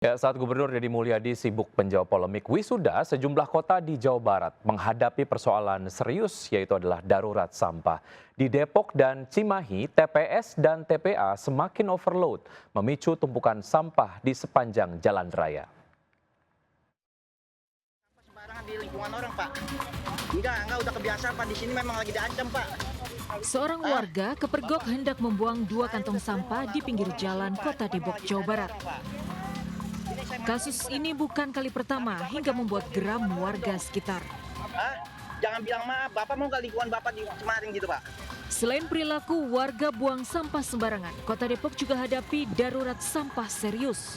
Ya, saat Gubernur Deddy Mulyadi sibuk menjawab polemik wisuda, sejumlah kota di Jawa Barat menghadapi persoalan serius, yaitu adalah darurat sampah. Di Depok dan Cimahi, TPS dan TPA semakin overload, memicu tumpukan sampah di sepanjang jalan raya. Sembarangan di lingkungan orang, Pak. Enggak udah kebiasaan, Pak. Di sini memang lagi diancam, Pak. Seorang warga kepergok hendak membuang 2 kantong sampah di pinggir jalan Kota Depok, Jawa Barat. Kasus ini bukan kali pertama hingga membuat geram warga sekitar. Jangan bilang maaf, Bapak mau nggak lingkungan Bapak kemarin gitu, Pak? Selain perilaku warga buang sampah sembarangan, Kota Depok juga hadapi darurat sampah serius.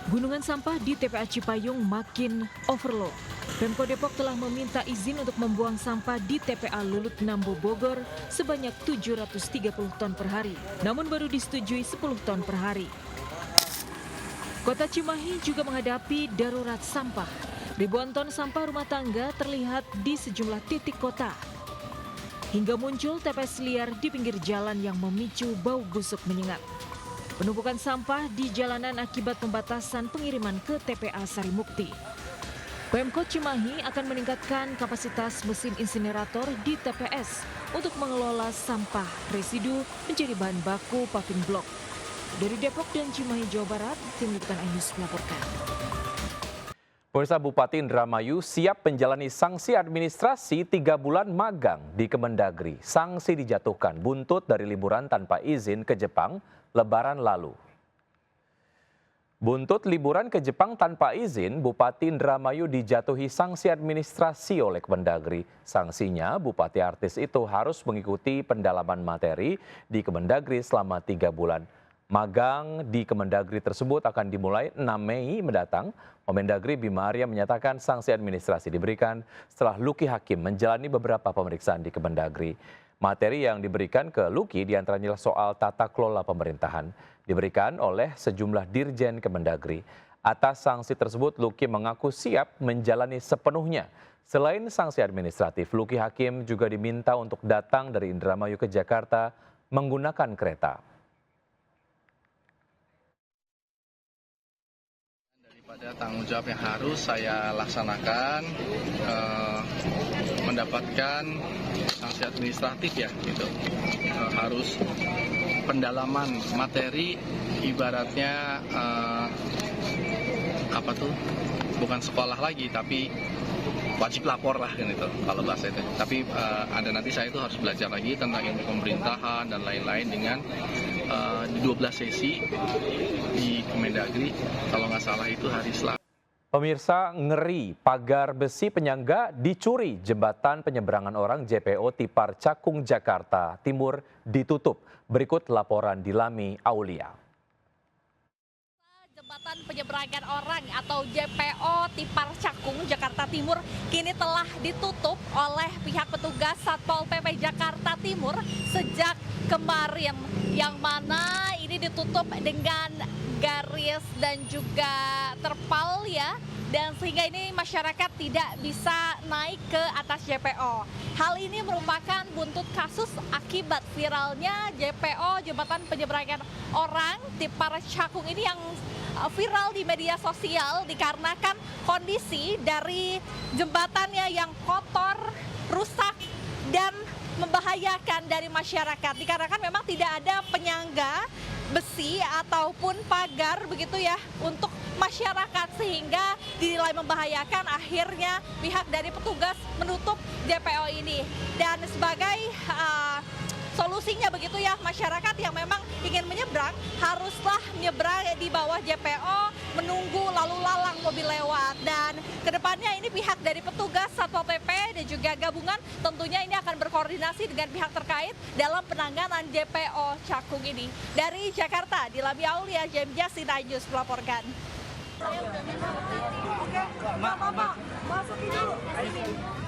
Gunungan sampah di TPA Cipayung makin overload. Pemkot Depok telah meminta izin untuk membuang sampah di TPA Lulut Nambo Bogor sebanyak 730 ton per hari. Namun baru disetujui 10 ton per hari. Kota Cimahi juga menghadapi darurat sampah. Ribuan ton sampah rumah tangga terlihat di sejumlah titik kota. Hingga muncul TPS liar di pinggir jalan yang memicu bau busuk menyengat. Penumpukan sampah di jalanan akibat pembatasan pengiriman ke TPA Sarimukti. Pemkot Cimahi akan meningkatkan kapasitas mesin insinerator di TPS untuk mengelola sampah residu menjadi bahan baku paving block. Dari Depok dan Cimahi, Jawa Barat, Tim Liputan iNews melaporkan. Pemirsa, Bupati Indramayu siap menjalani sanksi administrasi 3 bulan magang di Kemendagri. Sanksi dijatuhkan buntut dari liburan tanpa izin ke Jepang Lebaran lalu. Buntut liburan ke Jepang tanpa izin, Bupati Indramayu dijatuhi sanksi administrasi oleh Kemendagri. Sanksinya, Bupati artis itu harus mengikuti pendalaman materi di Kemendagri selama 3 bulan. Magang di Kemendagri tersebut akan dimulai 6 Mei mendatang. Mendagri Bima Arya menyatakan sanksi administrasi diberikan setelah Luki Hakim menjalani beberapa pemeriksaan di Kemendagri. Materi yang diberikan ke Luki diantaranya soal tata kelola pemerintahan, diberikan oleh sejumlah dirjen Kemendagri. Atas sanksi tersebut, Luki mengaku siap menjalani sepenuhnya. Selain sanksi administratif, Luki Hakim juga diminta untuk datang dari Indramayu ke Jakarta menggunakan kereta. Pada tanggung jawab yang harus saya laksanakan, mendapatkan sanksi administratif ya, gitu. Harus pendalaman materi, ibaratnya bukan sekolah lagi, tapi wajib lapor lah kan itu kalau bahasa itu. Tapi ada nanti saya itu harus belajar lagi tentang ilmu pemerintahan dan lain-lain dengan 12 sesi di Kemendagri, kalau nggak salah itu hari Selasa. Pemirsa, ngeri, pagar besi penyangga dicuri, jembatan penyeberangan orang JPO Tipar Cakung Jakarta Timur ditutup. Berikut laporan di Lami Aulia. Jembatan penyeberangan orang atau JPO Tipar Cakung Jakarta Timur kini telah ditutup oleh pihak petugas Satpol PP Jakarta Timur sejak kemarin, yang mana ini ditutup dengan garis dan juga terpal ya, dan sehingga ini masyarakat tidak bisa naik ke atas JPO. Hal ini merupakan buntut kasus akibat viralnya JPO Jembatan Penyeberangan Orang Tipar Cakung ini yang viral di media sosial dikarenakan kondisi dari jembatannya yang kotor, rusak, dan membahayakan dari masyarakat. Dikarenakan memang tidak ada penyangga besi ataupun pagar begitu ya untuk masyarakat, sehingga dinilai membahayakan. Akhirnya pihak dari petugas menutup JPO ini, dan sebagai solusinya begitu ya, masyarakat yang memang ingin menyeberang haruslah menyeberang di bawah JPO menunggu lalu lalang mobil lewat. Dan kedepannya ini pihak dari petugas Satpol PP dan juga gabungan tentunya ini akan berkoordinasi dengan pihak terkait dalam penanganan JPO Cakung ini. Dari Jakarta, di Lami Aulia, James Jasin iNews melaporkan.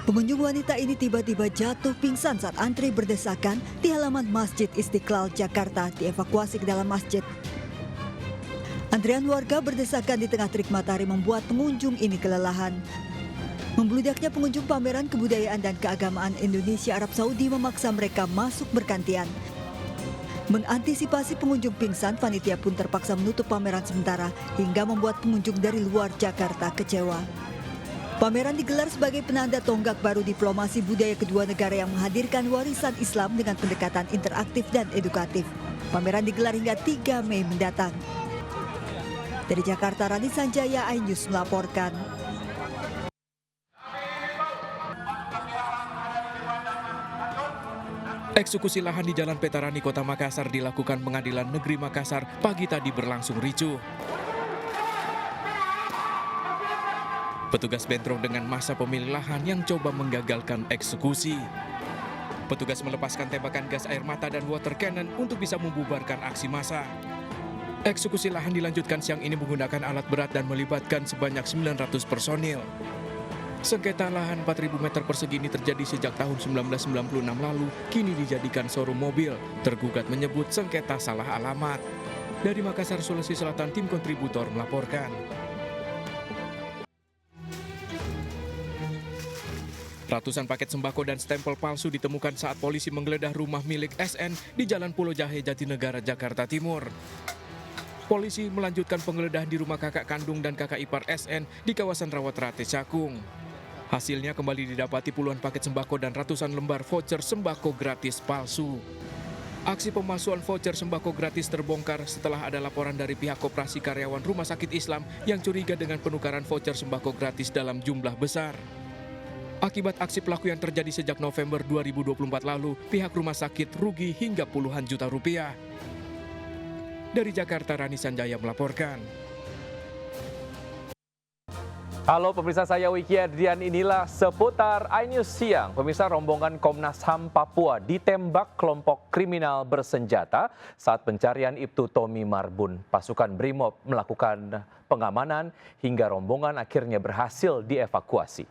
Pengunjung wanita ini tiba-tiba jatuh pingsan saat antri berdesakan di halaman Masjid Istiqlal Jakarta dievakuasi ke dalam masjid. Antrian warga berdesakan di tengah terik matahari membuat pengunjung ini kelelahan. Membludaknya pengunjung pameran kebudayaan dan keagamaan Indonesia Arab Saudi memaksa mereka masuk bergantian. Mengantisipasi pengunjung pingsan, panitia pun terpaksa menutup pameran sementara hingga membuat pengunjung dari luar Jakarta kecewa. Pameran digelar sebagai penanda tonggak baru diplomasi budaya kedua negara yang menghadirkan warisan Islam dengan pendekatan interaktif dan edukatif. Pameran digelar hingga 3 Mei mendatang. Dari Jakarta, Rani Sanjaya, iNews melaporkan. Eksekusi lahan di Jalan Petarani, Kota Makassar dilakukan Pengadilan Negeri Makassar pagi tadi berlangsung ricuh. Petugas bentrok dengan massa pemilik lahan yang coba menggagalkan eksekusi. Petugas melepaskan tembakan gas air mata dan water cannon untuk bisa membubarkan aksi massa. Eksekusi lahan dilanjutkan siang ini menggunakan alat berat dan melibatkan sebanyak 900 personil. Sengketa lahan 4.000 meter persegi ini terjadi sejak tahun 1996 lalu, kini dijadikan showroom mobil. Tergugat menyebut sengketa salah alamat. Dari Makassar, Sulawesi Selatan, tim kontributor melaporkan. Ratusan paket sembako dan stempel palsu ditemukan saat polisi menggeledah rumah milik SN di Jalan Pulau Jahe, Jatinegara, Jakarta Timur. Polisi melanjutkan penggeledahan di rumah kakak kandung dan kakak ipar SN di kawasan Rawatrate, Cakung. Hasilnya kembali didapati puluhan paket sembako dan ratusan lembar voucher sembako gratis palsu. Aksi pemalsuan voucher sembako gratis terbongkar setelah ada laporan dari pihak koperasi karyawan Rumah Sakit Islam yang curiga dengan penukaran voucher sembako gratis dalam jumlah besar. Akibat aksi pelaku yang terjadi sejak November 2024 lalu, pihak rumah sakit rugi hingga puluhan juta rupiah. Dari Jakarta, Rani Sanjaya melaporkan. Halo pemirsa, saya Wiki Adrian, inilah seputar iNews Siang. Pemirsa, rombongan Komnas HAM Papua ditembak kelompok kriminal bersenjata saat pencarian Ibtu Tommy Marbun. Pasukan Brimob melakukan pengamanan hingga rombongan akhirnya berhasil dievakuasi.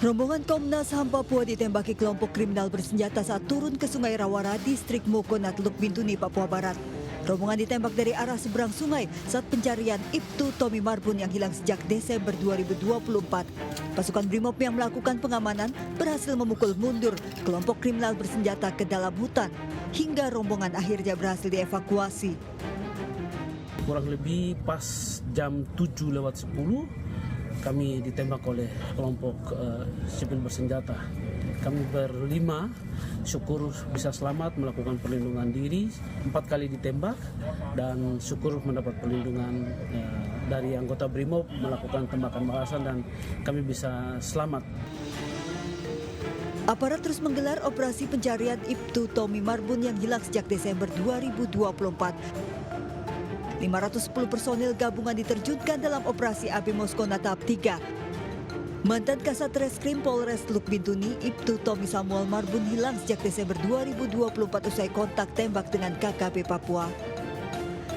Rombongan Komnas HAM Papua ditembaki kelompok kriminal bersenjata saat turun ke Sungai Rawara, distrik Mokonat, Teluk Bintuni, Papua Barat. Rombongan ditembak dari arah seberang sungai saat pencarian Ibtu Tommy Marbun yang hilang sejak Desember 2024. Pasukan Brimob yang melakukan pengamanan berhasil memukul mundur kelompok kriminal bersenjata ke dalam hutan hingga rombongan akhirnya berhasil dievakuasi. Kurang lebih pas jam 7:10 kami ditembak oleh kelompok sipil bersenjata. Kami berlima, syukur bisa selamat melakukan perlindungan diri, 4 kali ditembak dan syukur mendapat perlindungan dari anggota Brimob melakukan tembakan balasan dan kami bisa selamat. Aparat terus menggelar operasi pencarian Ibtu Tommy Marbun yang hilang sejak Desember 2024. 510 personil gabungan diterjunkan dalam operasi AB Moscona tahap 3. Mantan Kasat Reskrim Polres Teluk Bintuni, Ibtu Tommy Samuel Marbun hilang sejak Desember 2024 usai kontak tembak dengan KKP Papua.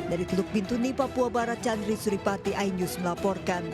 Dari Teluk Bintuni, Papua Barat, Chandri Suripati, iNews melaporkan.